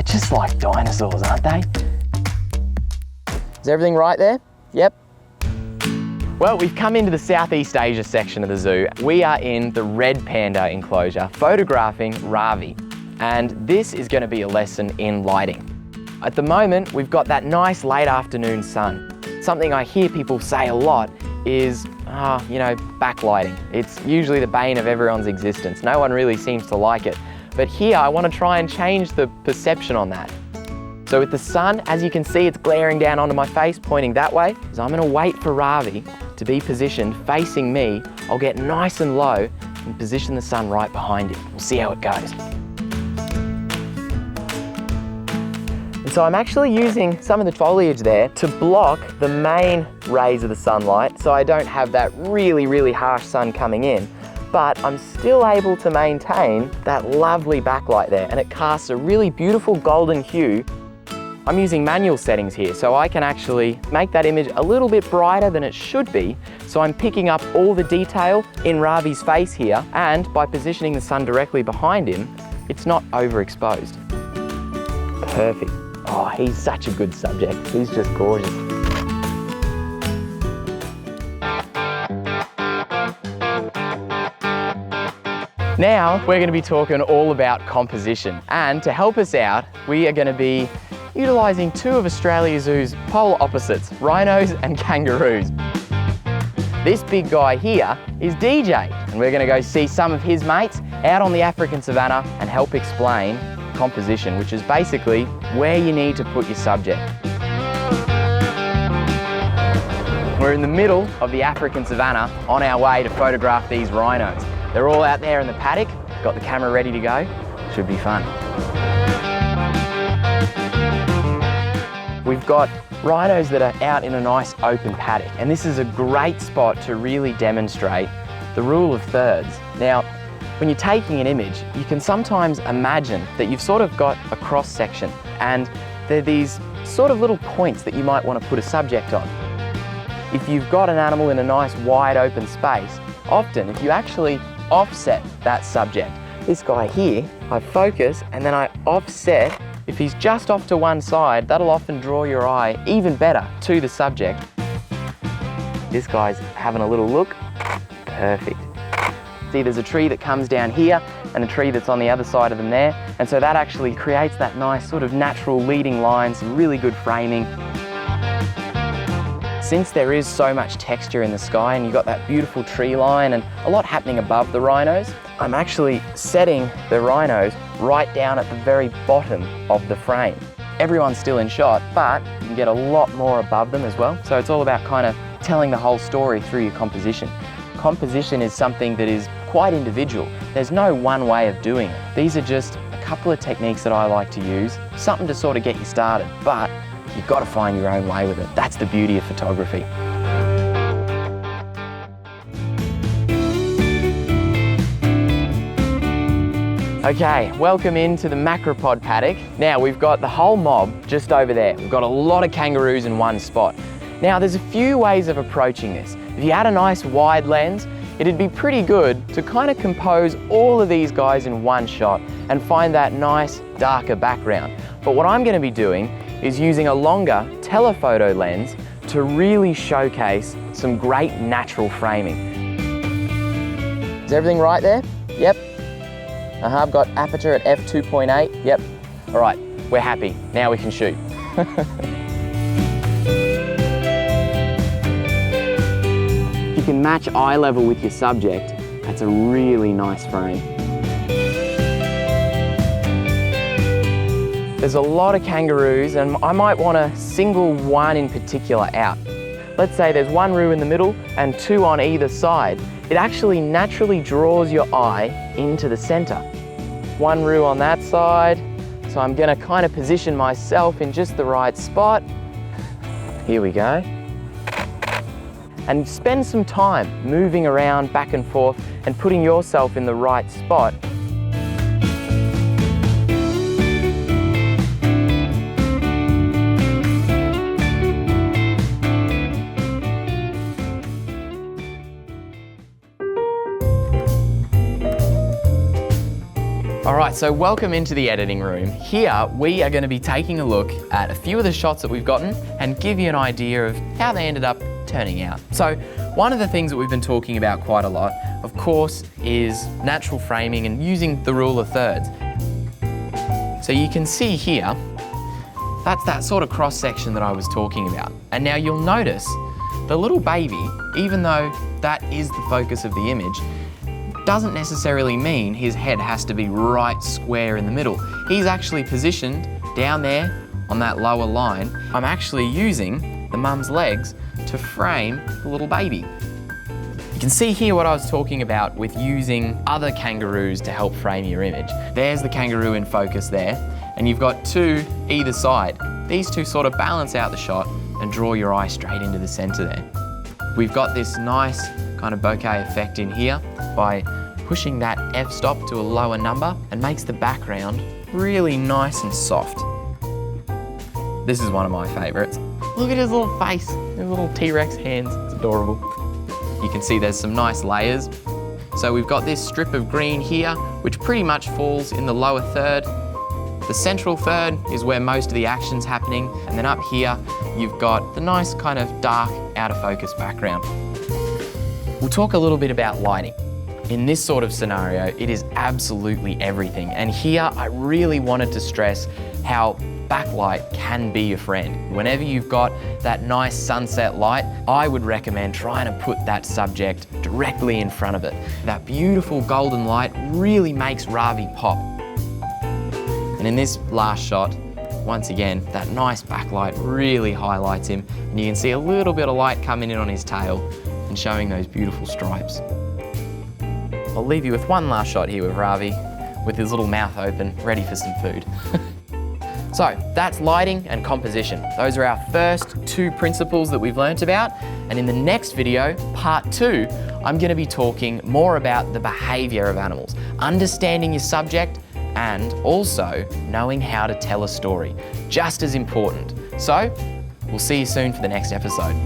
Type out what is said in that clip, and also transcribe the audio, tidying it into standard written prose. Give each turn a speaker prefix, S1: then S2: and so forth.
S1: just like dinosaurs, aren't they? Is everything right there? Yep. Well, we've come into the Southeast Asia section of the zoo. We are in the Red Panda Enclosure, photographing Ravi. And this is going to be a lesson in lighting. At the moment, we've got that nice late afternoon sun. Something I hear people say a lot is, backlighting. It's usually the bane of everyone's existence. No one really seems to like it. But here, I want to try and change the perception on that. So with the sun, as you can see, it's glaring down onto my face, pointing that way. So I'm going to wait for Ravi to be positioned facing me. I'll get nice and low and position the sun right behind him. We'll see how it goes. And so I'm actually using some of the foliage there to block the main rays of the sunlight so I don't have that really, really harsh sun coming in. But I'm still able to maintain that lovely backlight there, and it casts a really beautiful golden hue. I'm using manual settings here, so I can actually make that image a little bit brighter than it should be. So I'm picking up all the detail in Ravi's face here, and by positioning the sun directly behind him, it's not overexposed. Perfect. Oh, he's such a good subject. He's just gorgeous. Now, we're going to be talking all about composition. And to help us out, we are going to be utilising two of Australia Zoo's polar opposites, rhinos and kangaroos. This big guy here is DJ, and we're going to go see some of his mates out on the African savannah and help explain composition, which is basically where you need to put your subject. We're in the middle of the African savannah on our way to photograph these rhinos. They're all out there in the paddock, got the camera ready to go. Should be fun. We've got rhinos that are out in a nice open paddock, and this is a great spot to really demonstrate the rule of thirds. Now, when you're taking an image, you can sometimes imagine that you've sort of got a cross section, and there are these sort of little points that you might want to put a subject on. If you've got an animal in a nice wide open space, often if you actually offset that subject, this guy here, I focus and then I offset. If he's just off to one side, that'll often draw your eye even better to the subject. This guy's having a little look. Perfect. See, there's a tree that comes down here and a tree that's on the other side of them there. And so that actually creates that nice sort of natural leading line, some really good framing. Since there is so much texture in the sky and you've got that beautiful tree line and a lot happening above the rhinos, I'm actually setting the rhinos right down at the very bottom of the frame. Everyone's still in shot, but you can get a lot more above them as well. So it's all about kind of telling the whole story through your composition. Composition is something that is quite individual. There's no one way of doing it. These are just a couple of techniques that I like to use, something to sort of get you started, but you've got to find your own way with it. That's the beauty of photography. Okay, welcome into the macropod paddock. Now we've got the whole mob just over there. We've got a lot of kangaroos in one spot. Now there's a few ways of approaching this. If you had a nice wide lens, it'd be pretty good to kind of compose all of these guys in one shot and find that nice darker background. But what I'm going to be doing is using a longer telephoto lens to really showcase some great natural framing. Is everything right there? Yep. I've got aperture at f2.8. Yep. All right, we're happy. Now we can shoot. If you can match eye level with your subject, that's a really nice frame. There's a lot of kangaroos and I might want to single one in particular out. Let's say there's one roo in the middle and two on either side. It actually naturally draws your eye into the center. One roo on that side, so I'm going to kind of position myself in just the right spot. Here we go. And spend some time moving around back and forth and putting yourself in the right spot. All right, so welcome into the editing room. Here, we are going to be taking a look at a few of the shots that we've gotten and give you an idea of how they ended up turning out. So, one of the things that we've been talking about quite a lot, of course, is natural framing and using the rule of thirds. So you can see here, that's that sort of cross-section that I was talking about. And now you'll notice the little baby, even though that is the focus of the image, doesn't necessarily mean his head has to be right square in the middle. He's actually positioned down there on that lower line. I'm actually using the mum's legs to frame the little baby. You can see here what I was talking about with using other kangaroos to help frame your image. There's the kangaroo in focus there, and you've got two either side. These two sort of balance out the shot and draw your eye straight into the center there. We've got this nice kind of bokeh effect in here by pushing that f-stop to a lower number and makes the background really nice and soft. This is one of my favorites. Look at his little face, his little T-Rex hands, it's adorable. You can see there's some nice layers. So we've got this strip of green here, which pretty much falls in the lower third. The central third is where most of the action's happening, and then up here, you've got the nice kind of dark, out of focus background. We'll talk a little bit about lighting. In this sort of scenario, it is absolutely everything. And here, I really wanted to stress how backlight can be your friend. Whenever you've got that nice sunset light, I would recommend trying to put that subject directly in front of it. That beautiful golden light really makes Ravi pop. And in this last shot, once again, that nice backlight really highlights him, and you can see a little bit of light coming in on his tail and showing those beautiful stripes. I'll leave you with one last shot here with Ravi, with his little mouth open, ready for some food. So that's lighting and composition. Those are our first two principles that we've learnt about. And in the next video, part 2, I'm going to be talking more about the behaviour of animals, understanding your subject, and also knowing how to tell a story. Just as important. So, we'll see you soon for the next episode.